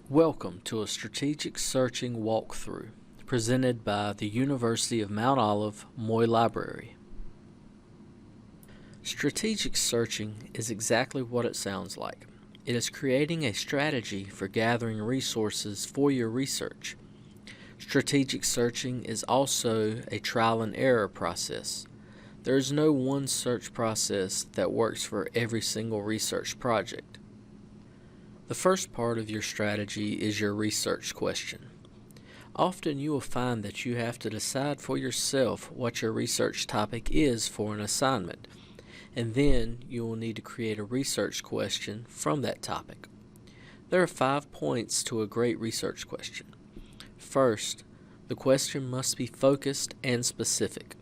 Welcome to a strategic searching walkthrough presented by the University of Mount Olive Moy Library. Strategic searching is exactly what it sounds like. It is creating a strategy for gathering resources for your research. Strategic searching is also a trial and error process. There is no one search process that works for every single research project. The first part of your strategy is your research question. Often you will find that you have to decide for yourself what your research topic is for an assignment, and then you will need to create a research question from that topic. There are 5 points to a great research question. First, the question must be focused and specific.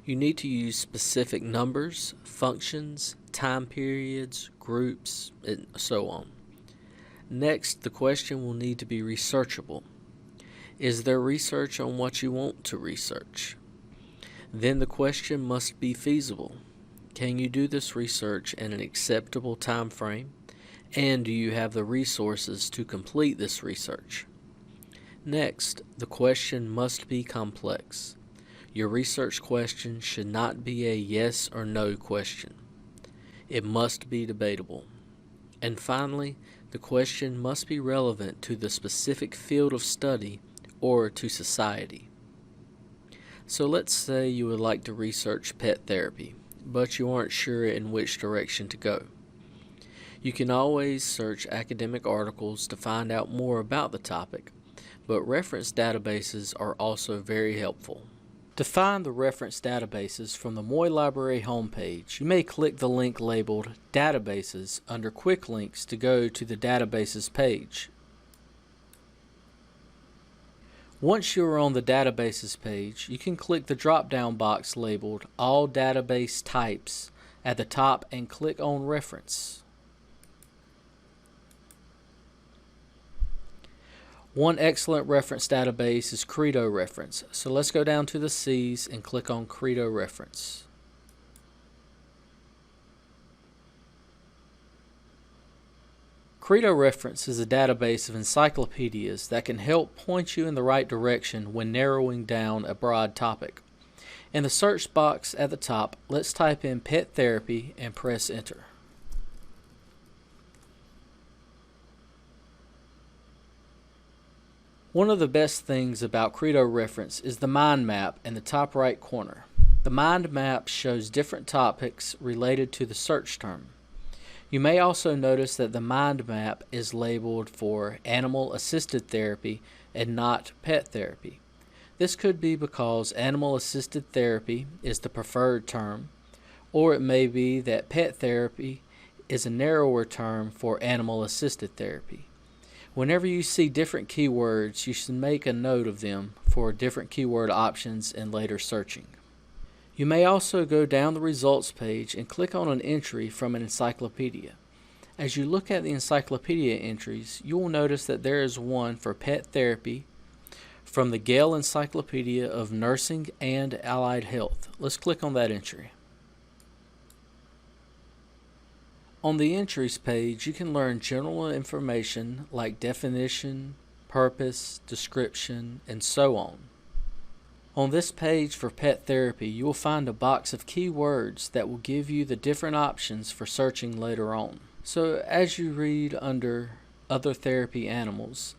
You need to use specific numbers, functions, time periods, groups, and so on. Next, the question will need to be researchable. Is there research on what you want to research? Then the question must be feasible. Can you do this research in an acceptable time frame? And do you have the resources to complete this research? Next, the question must be complex. Your research question should not be a yes or no question. It must be debatable. And finally, the question must be relevant to the specific field of study or to society. So let's say you would like to research pet therapy, but you aren't sure in which direction to go. You can always search academic articles to find out more about the topic, but reference databases are also very helpful. To find the reference databases from the Moy Library homepage, you may click the link labeled Databases under Quick Links to go to the Databases page. Once you are on the Databases page, you can click the drop-down box labeled All Database Types at the top and click on Reference. One excellent reference database is Credo Reference, so let's go down to the C's and click on Credo Reference. Credo Reference is a database of encyclopedias that can help point you in the right direction when narrowing down a broad topic. In the search box at the top, let's type in pet therapy and press enter. One of the best things about Credo Reference is the mind map in the top right corner. The mind map shows different topics related to the search term. You may also notice that the mind map is labeled for animal-assisted therapy and not pet therapy. This could be because animal-assisted therapy is the preferred term, or it may be that pet therapy is a narrower term for animal-assisted therapy. Whenever you see different keywords, you should make a note of them for different keyword options in later searching. You may also go down the results page and click on an entry from an encyclopedia. As you look at the encyclopedia entries, you will notice that there is one for pet therapy from the Gale Encyclopedia of Nursing and Allied Health. Let's click on that entry. On the entries page, you can learn general information like definition, purpose, description, and so on. On this page for pet therapy, you will find a box of keywords that will give you the different options for searching later on. So as you read under other therapy animals,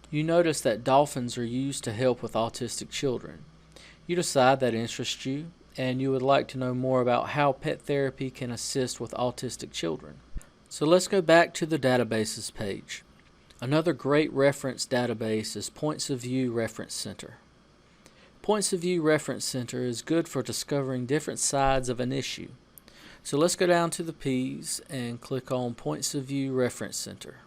you notice that dolphins are used to help with autistic children. You decide that interests you, and you would like to know more about how pet therapy can assist with autistic children. So let's go back to the databases page. Another great reference database is Points of View Reference Center. Points of View Reference Center is good for discovering different sides of an issue. So let's go down to the P's and click on Points of View Reference Center.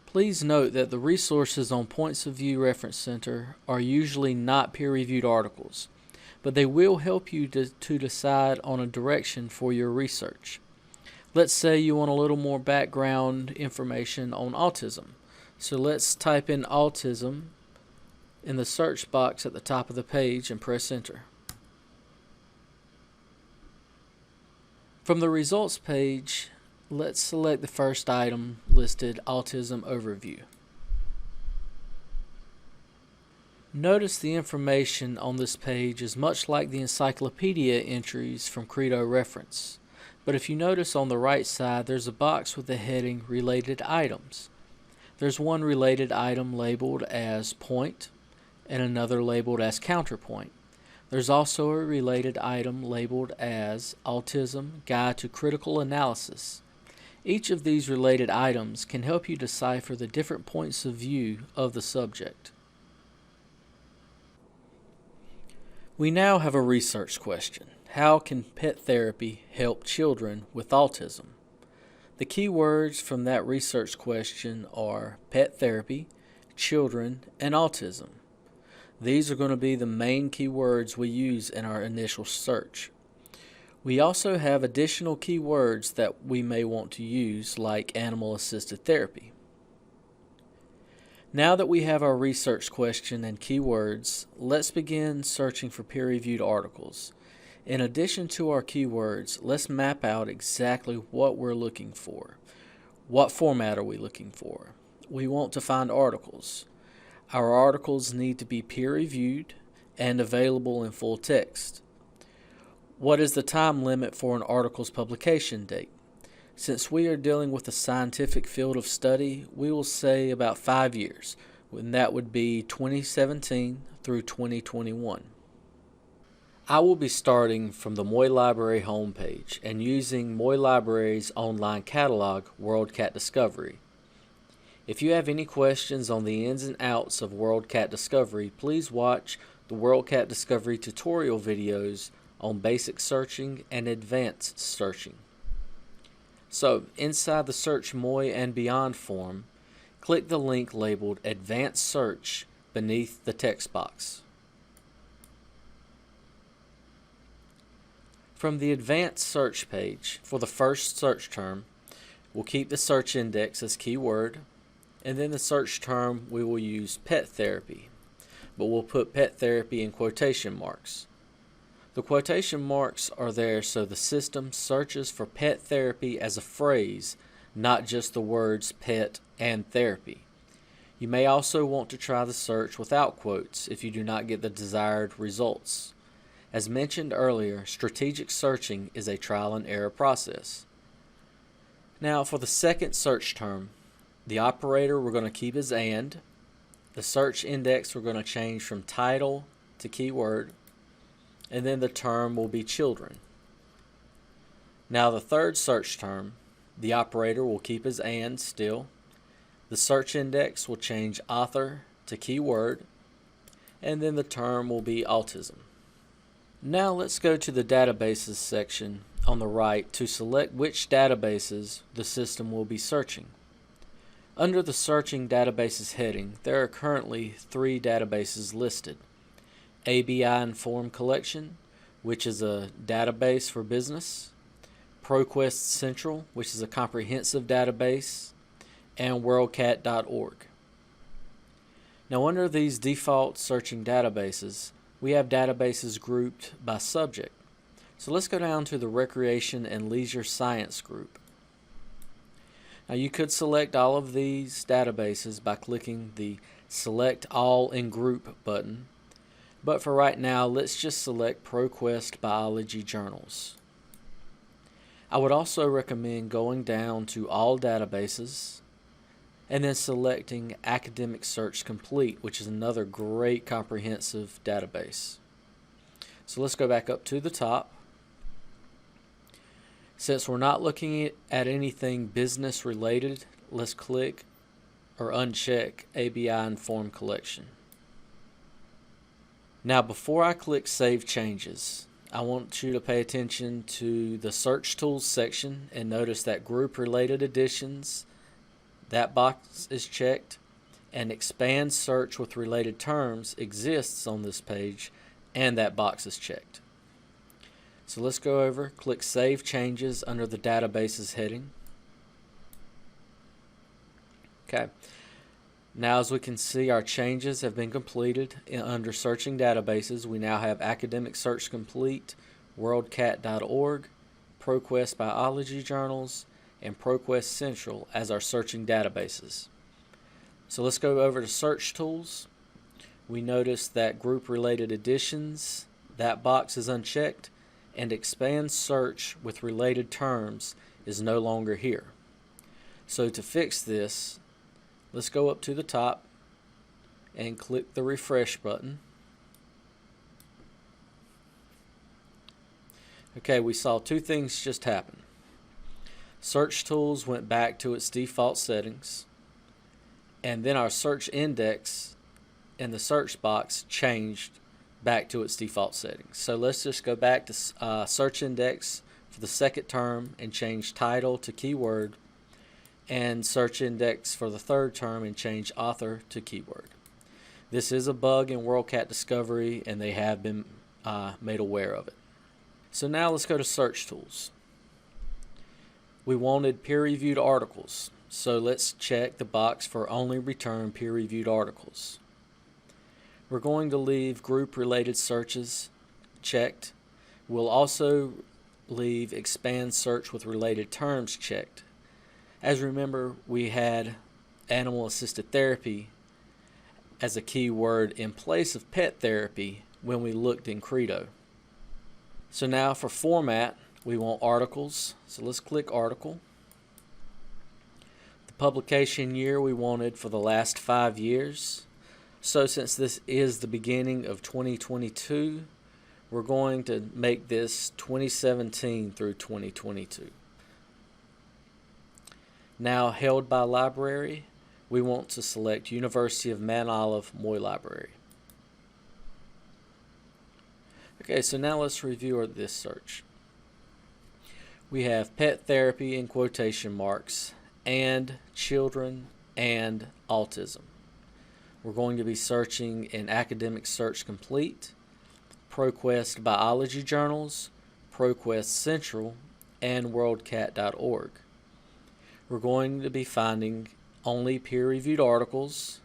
Please note that the resources on Points of View Reference Center are usually not peer-reviewed articles, but they will help you to decide on a direction for your research. Let's say you want a little more background information on autism. So let's type in autism in the search box at the top of the page and press enter. From the results page, let's select the first item listed, Autism Overview. Notice the information on this page is much like the encyclopedia entries from Credo Reference, but if you notice on the right side there's a box with the heading Related Items. There's one related item labeled as Point and another labeled as Counterpoint. There's also a related item labeled as Autism Guide to Critical Analysis. Each of these related items can help you decipher the different points of view of the subject. We now have a research question. How can pet therapy help children with autism? The key words from that research question are pet therapy, children, and autism. These are going to be the main keywords we use in our initial search. We also have additional keywords that we may want to use, like animal-assisted therapy. Now that we have our research question and keywords, let's begin searching for peer-reviewed articles. In addition to our keywords, let's map out exactly what we're looking for. What format are we looking for? We want to find articles. Our articles need to be peer-reviewed and available in full text. What is the time limit for an article's publication date? Since we are dealing with a scientific field of study, we will say about 5 years, and that would be 2017 through 2021. I will be starting from the Moy Library homepage and using Moy Library's online catalog, WorldCat Discovery. If you have any questions on the ins and outs of WorldCat Discovery, please watch the WorldCat Discovery tutorial videos on basic searching and advanced searching. So, inside the Search Moy and Beyond form, click the link labeled Advanced Search beneath the text box. From the Advanced Search page, for the first search term, we'll keep the search index as keyword, and then the search term we will use pet therapy, but we'll put pet therapy in quotation marks. The quotation marks are there so the system searches for pet therapy as a phrase, not just the words pet and therapy. You may also want to try the search without quotes if you do not get the desired results. As mentioned earlier, strategic searching is a trial and error process. Now for the second search term, the operator we're going to keep as and. The search index we're going to change from title to keyword, and then the term will be children. Now the third search term, the operator will keep as and still. The search index will change author to keyword, and then the term will be autism. Now let's go to the databases section on the right to select which databases the system will be searching. Under the Searching Databases heading, there are currently 3 databases listed. ABI Inform Collection, which is a database for business, ProQuest Central, which is a comprehensive database, and WorldCat.org. Now under these default searching databases, we have databases grouped by subject. So let's go down to the Recreation and Leisure Science group. Now you could select all of these databases by clicking the Select All in Group button, but for right now let's just select ProQuest Biology Journals. I would also recommend going down to All Databases and then selecting Academic Search Complete, which is another great comprehensive database. So let's go back up to the top. Since we're not looking at anything business related, let's click or uncheck ABI Inform Collection. Now before I click Save Changes, I want you to pay attention to the Search Tools section and notice that Group Related Additions, that box is checked, and Expand Search with Related Terms exists on this page, and that box is checked. So let's go over, click Save Changes under the Databases heading. Okay. Now as we can see, our changes have been completed. Under Searching Databases, we now have Academic Search Complete, WorldCat.org, ProQuest Biology Journals, and ProQuest Central as our searching databases. So let's go over to Search Tools. We notice that Group Related Editions, that box is unchecked, and Expand Search with Related Terms is no longer here. So to fix this, let's go up to the top and click the refresh button. Okay, we saw two things just happen. Search Tools went back to its default settings, and then our search index in the search box changed back to its default settings. So let's just go back to search index for the second term and change title to keyword, and search index for the third term and change author to keyword. This is a bug in WorldCat Discovery, and they have been made aware of it. So now let's go to Search Tools. We wanted peer-reviewed articles, so let's check the box for only return peer-reviewed articles. We're going to leave group-related searches checked. We'll also leave expand search with related terms checked. As remember, we had animal-assisted therapy as a keyword in place of pet therapy when we looked in Credo. So now for format, we want articles. So let's click article. The publication year we wanted for the last 5 years. So since this is the beginning of 2022, we're going to make this 2017 through 2022. Now held by library, we want to select University of Mount Olive Moy Library. Okay, so now let's review this search. We have pet therapy in quotation marks, and children, and autism. We're going to be searching in Academic Search Complete, ProQuest Biology Journals, ProQuest Central, and WorldCat.org. We're going to be finding only peer-reviewed articles.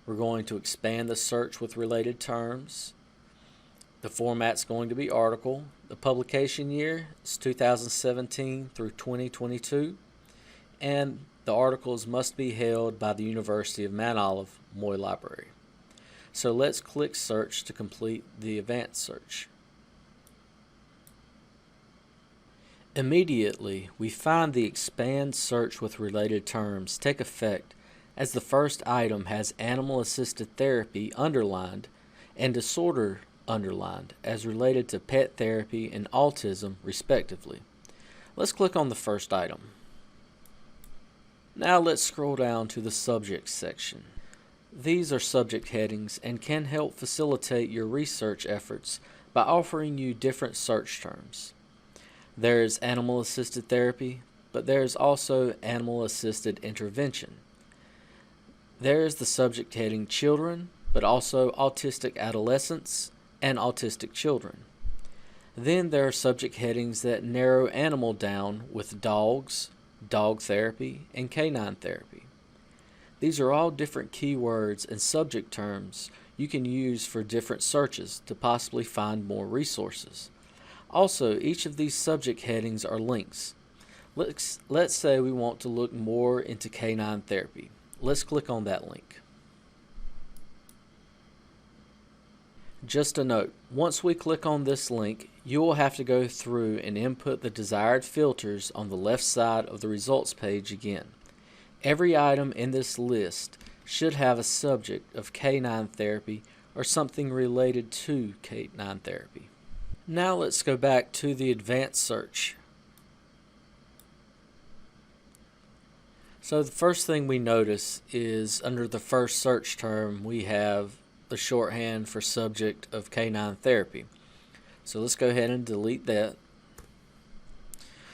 We're going to expand the search with related terms. The format's going to be article. The publication year is 2017 through 2022. And the articles must be held by the University of Mount Olive Moy Library. So let's click search to complete the advanced search. Immediately, we find the expand search with related terms take effect as the first item has animal-assisted therapy underlined and disorder underlined as related to pet therapy and autism, respectively. Let's click on the first item. Now let's scroll down to the subject section. These are subject headings and can help facilitate your research efforts by offering you different search terms. There is animal-assisted therapy, but there is also animal-assisted intervention. There is the subject heading children, but also autistic adolescents and autistic children. Then there are subject headings that narrow animal down with dogs, dog therapy, and canine therapy. These are all different keywords and subject terms you can use for different searches to possibly find more resources. Also, each of these subject headings are links. Let's say we want to look more into canine therapy. Let's click on that link. Just a note, once we click on this link, you will have to go through and input the desired filters on the left side of the results page again. Every item in this list should have a subject of canine therapy or something related to canine therapy. Now let's go back to the advanced search. So the first thing we notice is under the first search term we have the shorthand for subject of canine therapy. So let's go ahead and delete that.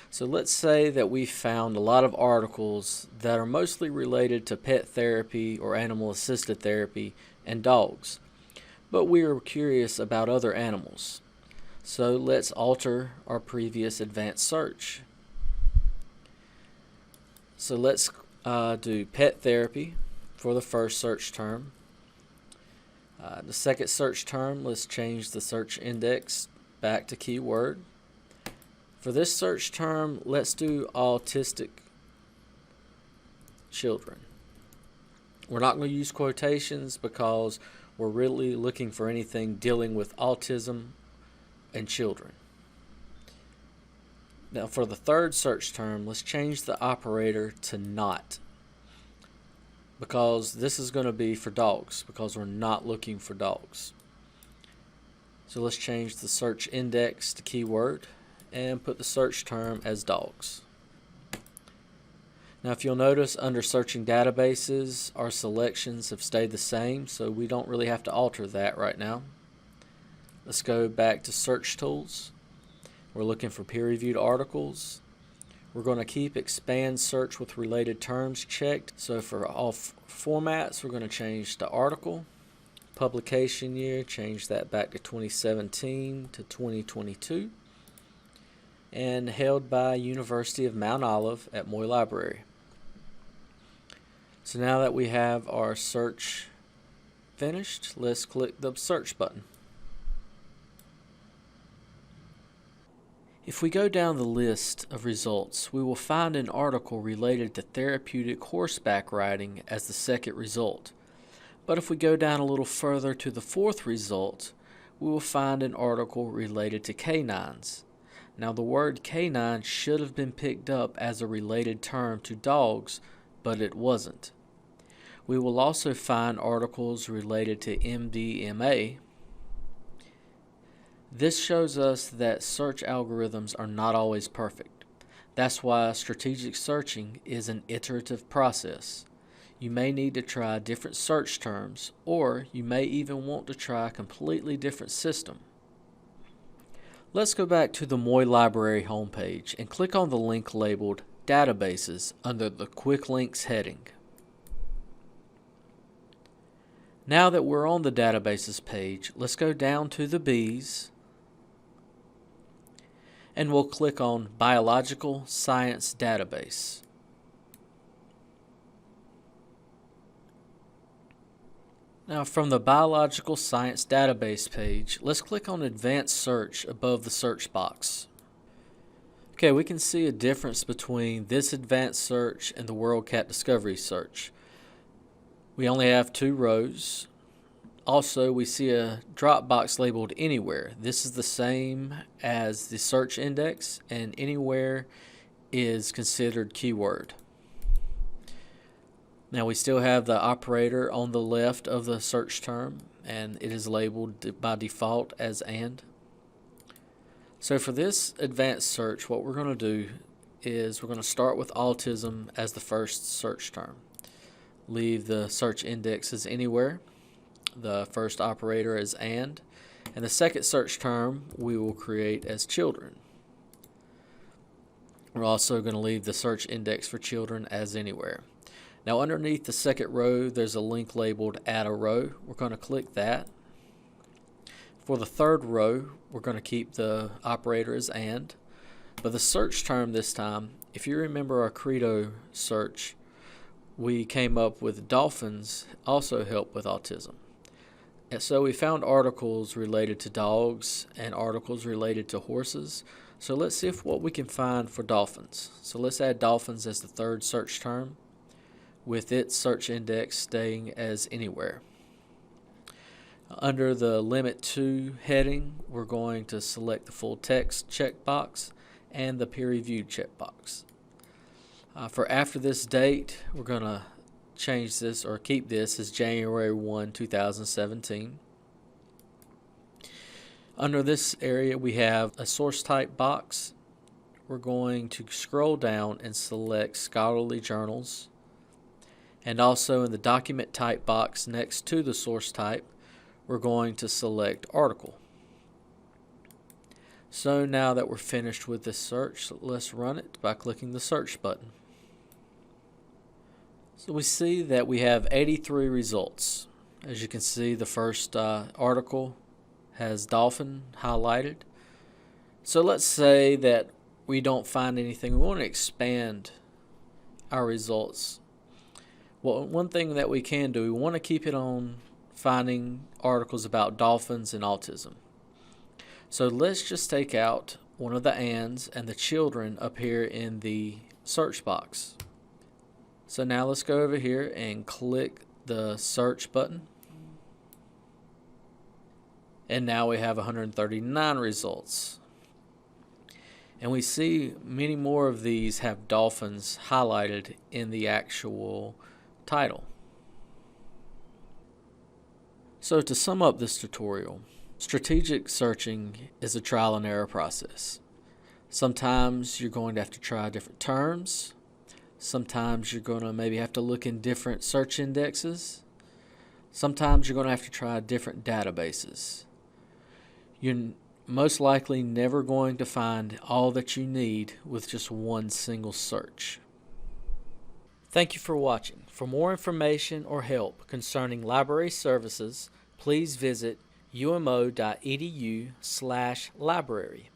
So let's say that we found a lot of articles that are mostly related to pet therapy or animal-assisted therapy and dogs, but we are curious about other animals. So let's alter our previous advanced search. So let's do pet therapy for the first search term. The second search term, let's change the search index back to keyword. For this search term, let's do autistic children. We're not going to use quotations because we're really looking for anything dealing with autism and children. Now for the third search term, let's change the operator to not, because this is going to be for dogs, because we're not looking for dogs. So let's change the search index to keyword and put the search term as dogs. Now if you'll notice, under searching databases, our selections have stayed the same, so we don't really have to alter that right now. Let's go back to search tools. We're looking for peer-reviewed articles. We're going to keep expand search with related terms checked. So for all formats, we're going to change to article. Publication year, change that back to 2017 to 2022. And held by University of Mount Olive at Moy Library. So now that we have our search finished, let's click the search button. If we go down the list of results, we will find an article related to therapeutic horseback riding as the second result. But if we go down a little further to the fourth result, we will find an article related to canines. Now the word canine should have been picked up as a related term to dogs, but it wasn't. We will also find articles related to MDMA. This shows us that search algorithms are not always perfect. That's why strategic searching is an iterative process. You may need to try different search terms, or you may even want to try a completely different system. Let's go back to the Moy Library homepage and click on the link labeled Databases under the Quick Links heading. Now that we're on the Databases page, let's go down to the B's and we'll click on Biological Science Database. Now from the Biological Science Database page, let's click on Advanced Search above the search box. Okay, we can see a difference between this advanced search and the WorldCat Discovery search. We only have 2 rows. Also, we see a drop box labeled Anywhere. This is the same as the search index, and Anywhere is considered keyword. Now we still have the operator on the left of the search term, and it is labeled by default as AND. So for this advanced search, what we're going to do is we're going to start with autism as the first search term. Leave the search index as Anywhere, the first operator as and the second search term we will create as children. We're also going to leave the search index for children as Anywhere. Now underneath the second row there's a link labeled Add a Row. We're going to click that. For the third row we're going to keep the operator as and, but the search term this time, if you remember our Credo search, we came up with dolphins also help with autism. And so we found articles related to dogs and articles related to horses. So let's see what we can find for dolphins. So let's add dolphins as the third search term, with its search index staying as Anywhere. Under the Limit To heading, we're going to select the full text checkbox and the peer-reviewed checkbox. For after this date, we're going to change this or keep this as January 1, 2017. Under this area we have a source type box. We're going to scroll down and select scholarly journals, and also in the document type box next to the source type we're going to select article. So now that we're finished with this search, let's run it by clicking the search button. So we see that we have 83 results. As you can see, the first article has dolphin highlighted. So let's say that we don't find anything. We want to expand our results. Well, one thing that we can do, we want to keep it on finding articles about dolphins and autism. So let's just take out one of the ands, and the children appear in the search box. So now let's go over here and click the search button. And now we have 139 results. And we see many more of these have dolphins highlighted in the actual title. So to sum up this tutorial, strategic searching is a trial and error process. Sometimes you're going to have to try different terms. Sometimes you're going to maybe have to look in different search indexes. Sometimes you're going to have to try different databases. You're most likely never going to find all that you need with just one single search. Thank you for watching. For more information or help concerning library services, please visit umo.edu/library.